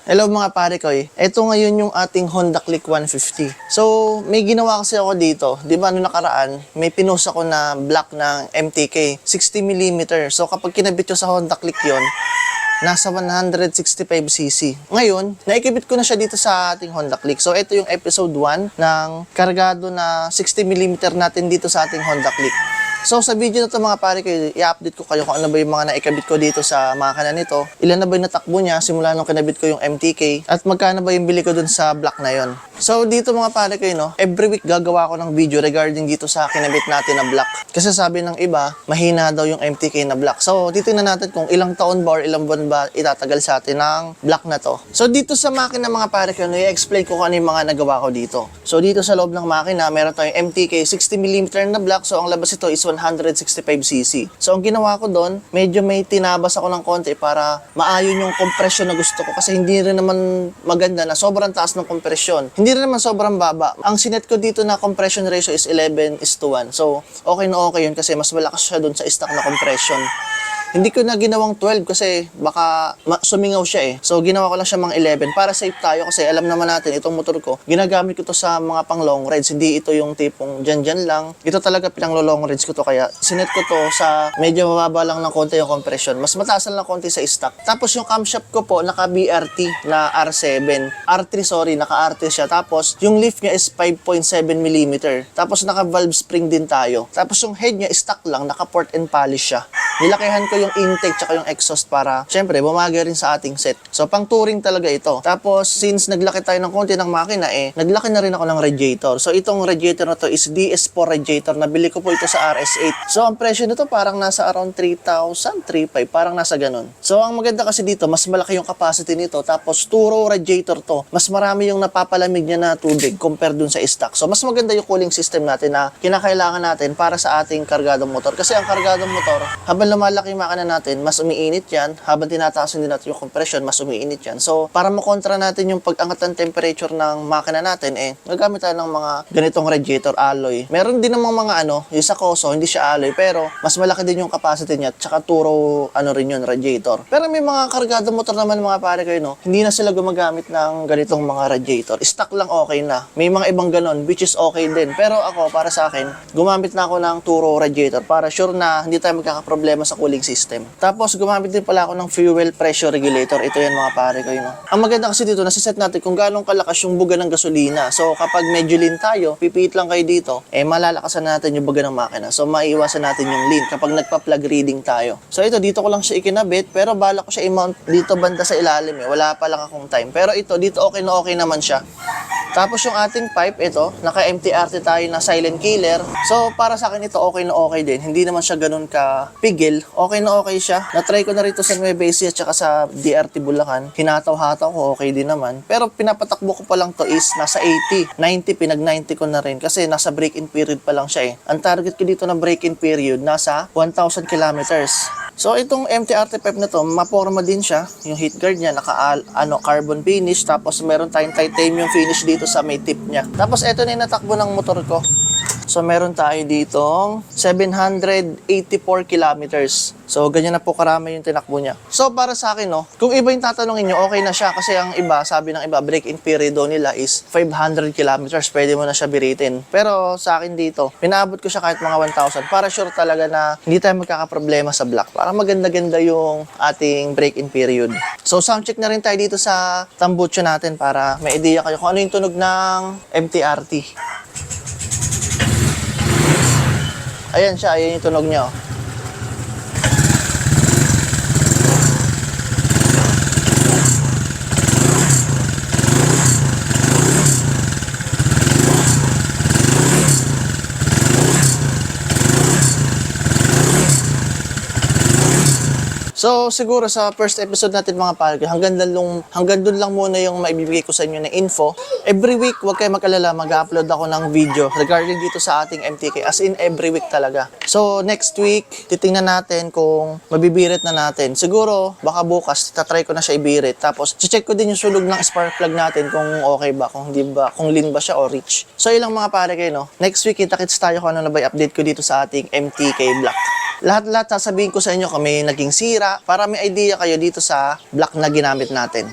Hello mga pare ko eh. Ito ngayon yung ating Honda Click 150. So, may ginawa kasi ako dito. Di ba nung nakaraan, may pinost ako na block ng MTK, 60mm. So, kapag kinabit ko sa Honda Click yon, nasa 165cc. Ngayon, naikibit ko na siya dito sa ating Honda Click. So, ito yung episode 1 ng kargado na 60mm natin dito sa ating Honda Click. So, sa video na ito mga pare ko, i-update ko kayo kung ano ba yung mga naikabit ko dito sa makina nito. Ilan na ba yung natakbo niya simula nung kinabit ko yung MTK at magkano ba yung bili ko dun sa block na yon. So, dito mga pare ko, no, every week gagawa ko ng video regarding dito sa kinabit natin na block. Kasi sabi ng iba, mahina daw yung MTK na block. So, titingnan natin kung ilang taon ba or ilang buwan ba itatagal sa atin ng block na to. So, dito sa makina mga pare ko, no, i-explain ko kung ano yung mga nagawa ko dito. So, dito sa loob ng makina, meron tayong MTK 60mm na block. So, ang labas ito is 165cc. So, ang ginawa ko doon, medyo may tinabas ako ng konti para maayon yung compression na gusto ko. Kasi hindi rin naman maganda na sobrang taas ng compression. Hindi rin naman sobrang baba. Ang sinet ko dito na compression ratio is 11:1. So, okay na okay yun kasi mas malakas siya doon sa stock na compression. Hindi ko na ginawang 12 kasi baka sumingaw siya eh. So, ginawa ko lang siya mga 11 para safe tayo kasi alam naman natin itong motor ko, ginagamit ko to sa mga pang long rides. Hindi ito yung tipong dyan lang. Ito talaga pinang long rides ko to kaya sinet ko to sa medyo mababa lang ng konti yung compression. Mas mataas lang konti sa stock. Tapos yung camshaft ko po, naka BRT na R7. R3 sorry, naka R3 siya. Tapos yung lift niya is 5.7mm. Tapos naka valve spring din tayo. Tapos yung head niya stock lang, naka port and polish siya. Nilakihan ko yung intake tsaka yung exhaust para syempre bumagay rin sa ating set. So pang touring talaga ito. Tapos since naglaki tayo ng konti ng makina naglaki na rin ako ng radiator. So itong radiator na to is DS4 radiator. Nabili ko po ito sa RS8. So ang presyo nito parang nasa around 3,000, 3,500, parang nasa ganun. So ang maganda kasi dito, mas malaki yung capacity nito. Tapos 2-row radiator to. Mas marami yung napapalamig niya na tubig compare dun sa stock. So mas maganda yung cooling system natin na kinakailangan natin para sa ating kargadong motor. Kasi ang kargadong motor, habang lumalaki yung makina natin, mas umiinit yan. Habang tinataas din natin yung compression, mas umiinit yan. So, para makontra natin yung pag-angat ng temperature ng makina natin, gagamit tayo ng mga ganitong radiator alloy. Meron din namang mga yung sa Koso, hindi siya alloy, pero mas malaki din yung capacity niya, tsaka turo, rin yun, radiator. Pero may mga kargado motor naman mga pare kayo, no, hindi na sila gumagamit ng ganitong mga radiator. Stock lang okay na. May mga ibang ganon, which is okay din. Pero ako, para sa akin, gumamit na ako ng turo radiator para sure na hindi tayo magkakaproblema sa cooling system. Tapos gumamit din pala ako ng fuel pressure regulator. Ito yan mga pare ko yun. Ang maganda kasi dito, nasiset natin kung gano'ng kalakas yung buga ng gasolina. So kapag medyo lean tayo, pipiit lang kayo dito, malalakasan natin yung buga ng makina. So maiiwasan natin yung lean kapag nagpa-plug reading tayo. So ito, dito ko lang siya ikinabit, pero bala ko siya i-mount dito banda sa ilalim. Wala pa lang akong time. Pero ito, dito okay na okay naman siya. Tapos yung ating pipe, ito, naka-MTRT tayo na silent killer. So, para sa akin ito, okay na okay din. Hindi naman siya ganun ka-pigil. Okay na okay siya. Na-try ko na rito sa Nueva Ecija at saka sa DRT Bulacan. Hinataw-hataw ko, okay din naman. Pero pinapatakbo ko pa lang to is nasa 80. 90, pinag-90 ko na rin. Kasi nasa break-in period pa lang siya eh. Ang target ko dito na break-in period, nasa 1,000 kilometers. So, itong MTRT pipe na to, maporma din siya. Yung heat guard niya, carbon finish. Tapos, meron tayong titanium finish dito sa may tip niya. Tapos, ito na yung natakbo ng motor ko. So, meron tayo ditong 784 kilometers. So, ganyan na po karami yung tinakbo niya. So, para sa akin, no, kung iba yung tatanungin nyo, okay na siya. Kasi ang iba, sabi ng iba, break-in period nila is 500 kilometers. Pwede mo na siya biritin. Pero sa akin dito, pinaabot ko siya kahit mga 1,000 para sure talaga na hindi tayo magkakaproblema sa block. Para maganda-ganda yung ating break-in period. So, sound check na rin tayo dito sa tambucho natin para may idea kayo kung ano yung tunog ng MTRT. Ayan siya, ayan yung tunog niya. So, siguro sa first episode natin mga pare, hanggang dun lang muna yung maibibigay ko sa inyo na info. Every week, huwag kayo mag-alala, mag-upload ako ng video regarding dito sa ating MTK. As in, every week talaga. So, next week, titingnan natin kung mabibirit na natin. Siguro, baka bukas, tatry ko na siya ibirit. Tapos, check ko din yung sulog ng spark plug natin kung okay ba, kung hindi ba, kung lean ba siya o rich. So, ilang mga pare kayo, no? Next week, kita-kits tayo kung ano na ba update ko dito sa ating MTK block. Lahat-lahat sasabihin ko sa inyo kung may naging sira para may idea kayo dito sa block na ginamit natin.